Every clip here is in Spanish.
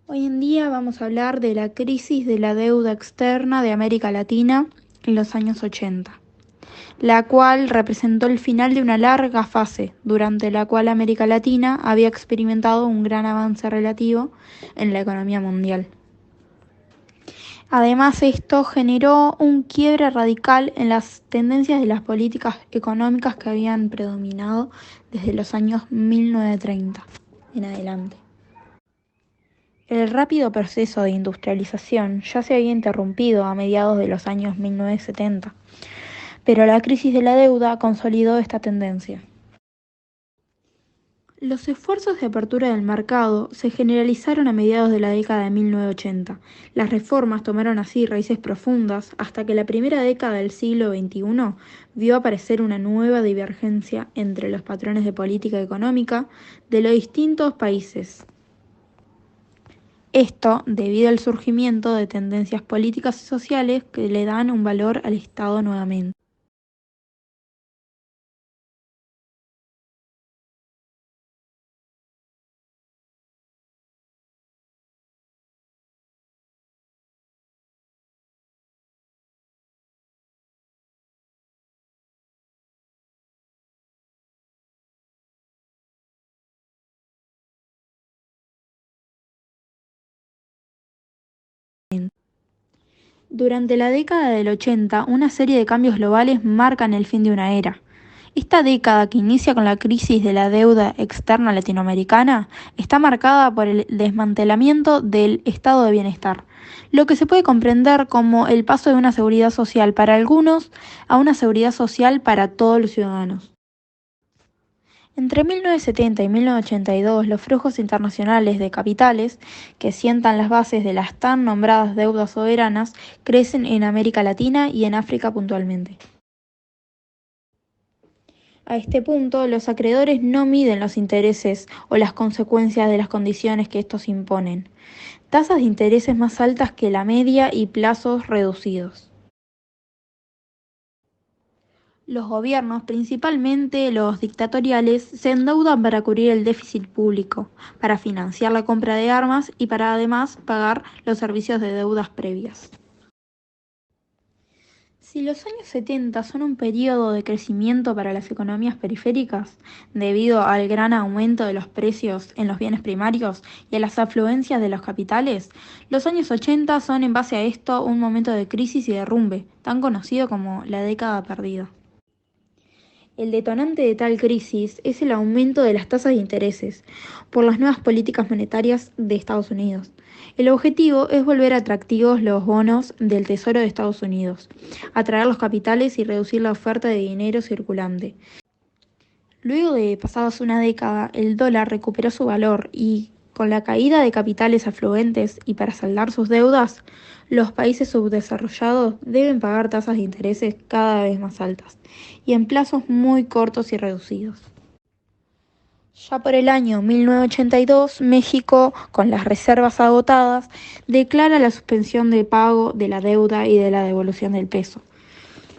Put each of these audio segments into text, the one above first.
Hoy en día vamos a hablar de la crisis de la deuda externa de América Latina en los años 80, la cual representó el final de una larga fase durante la cual América Latina había experimentado un gran avance relativo en la economía mundial. Además, esto generó un quiebre radical en las tendencias de las políticas económicas que habían predominado desde los años 1930 en adelante. El rápido proceso de industrialización ya se había interrumpido a mediados de los años 1970, pero la crisis de la deuda consolidó esta tendencia. Los esfuerzos de apertura del mercado se generalizaron a mediados de la década de 1980. Las reformas tomaron así raíces profundas hasta que la primera década del siglo XXI vio aparecer una nueva divergencia entre los patrones de política económica de los distintos países. Esto debido al surgimiento de tendencias políticas y sociales que le dan un valor al Estado nuevamente. Durante la década del 80, una serie de cambios globales marcan el fin de una era. Esta década, que inicia con la crisis de la deuda externa latinoamericana, está marcada por el desmantelamiento del estado de bienestar, lo que se puede comprender como el paso de una seguridad social para algunos a una seguridad social para todos los ciudadanos. Entre 1970 y 1982, los flujos internacionales de capitales, que sientan las bases de las tan nombradas deudas soberanas, crecen en América Latina y en África puntualmente. A este punto, los acreedores no miden los intereses o las consecuencias de las condiciones que estos imponen. Tasas de intereses más altas que la media y plazos reducidos. Los gobiernos, principalmente los dictatoriales, se endeudan para cubrir el déficit público, para financiar la compra de armas y para además pagar los servicios de deudas previas. Si los años 70 son un periodo de crecimiento para las economías periféricas, debido al gran aumento de los precios en los bienes primarios y a las afluencias de los capitales, los años 80 son en base a esto un momento de crisis y derrumbe, tan conocido como la década perdida. El detonante de tal crisis es el aumento de las tasas de intereses por las nuevas políticas monetarias de Estados Unidos. El objetivo es volver atractivos los bonos del Tesoro de Estados Unidos, atraer los capitales y reducir la oferta de dinero circulante. Luego de pasadas una década, el dólar recuperó su valor y, con la caída de capitales afluentes y para saldar sus deudas, los países subdesarrollados deben pagar tasas de intereses cada vez más altas y en plazos muy cortos y reducidos. Ya por el año 1982, México, con las reservas agotadas, declara la suspensión de pago de la deuda y de la devolución del peso.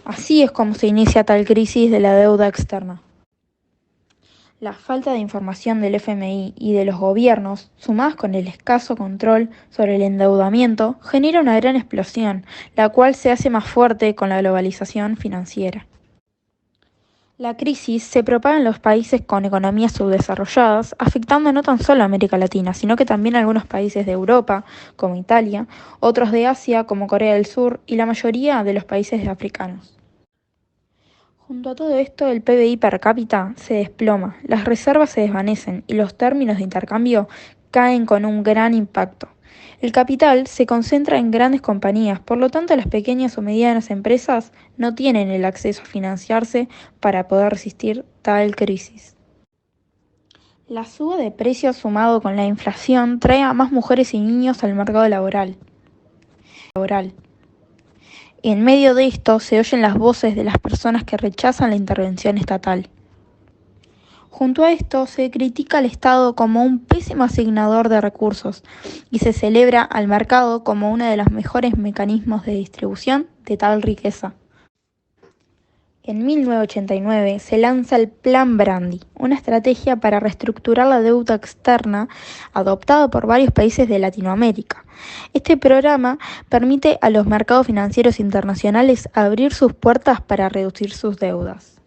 Así es como se inicia tal crisis de la deuda externa. La falta de información del FMI y de los gobiernos, sumadas con el escaso control sobre el endeudamiento, genera una gran explosión, la cual se hace más fuerte con la globalización financiera. La crisis se propaga en los países con economías subdesarrolladas, afectando no tan solo a América Latina, sino que también a algunos países de Europa, como Italia, otros de Asia, como Corea del Sur, y la mayoría de los países africanos. Junto a todo esto, el PBI per cápita se desploma, las reservas se desvanecen y los términos de intercambio caen con un gran impacto. El capital se concentra en grandes compañías, por lo tanto las pequeñas o medianas empresas no tienen el acceso a financiarse para poder resistir tal crisis. La suba de precios sumado con la inflación trae a más mujeres y niños al mercado laboral. En medio de esto se oyen las voces de las personas que rechazan la intervención estatal. Junto a esto se critica al Estado como un pésimo asignador de recursos y se celebra al mercado como uno de los mejores mecanismos de distribución de tal riqueza. En 1989 se lanza el Plan Brandy, una estrategia para reestructurar la deuda externa adoptada por varios países de Latinoamérica. Este programa permite a los mercados financieros internacionales abrir sus puertas para reducir sus deudas.